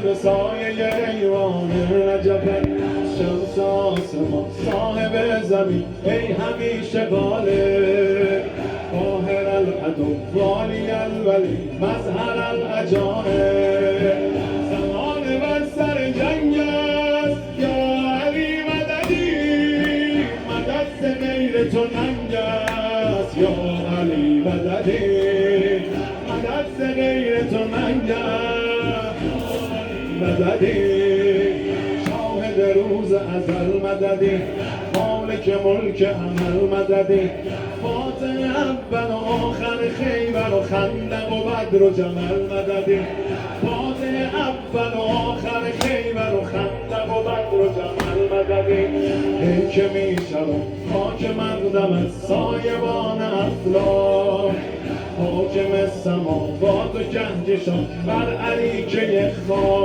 به سایه ایوان رجب شمس آسمان صاحب زمین ای همیشه غالب قاهر العدو والی الولی مظهر الاجانب زمان بر سر جنگ است یا علی مددی مدد ز غیر تو ننگ است یا علی مددی مدد ز غیر تو ننگ است مددی شاهد روز ازل مددی مالک ملک عمل مددی فاتح اول و آخر خیبر و خندق و بدر و جمل مددی فاتح اول و آخر خیبر و خندق و بدر و جمل مددی ای که می شود خاک مقدمت سایبان افلاک حاکم سماوات و کهکشان بر عریکه خاک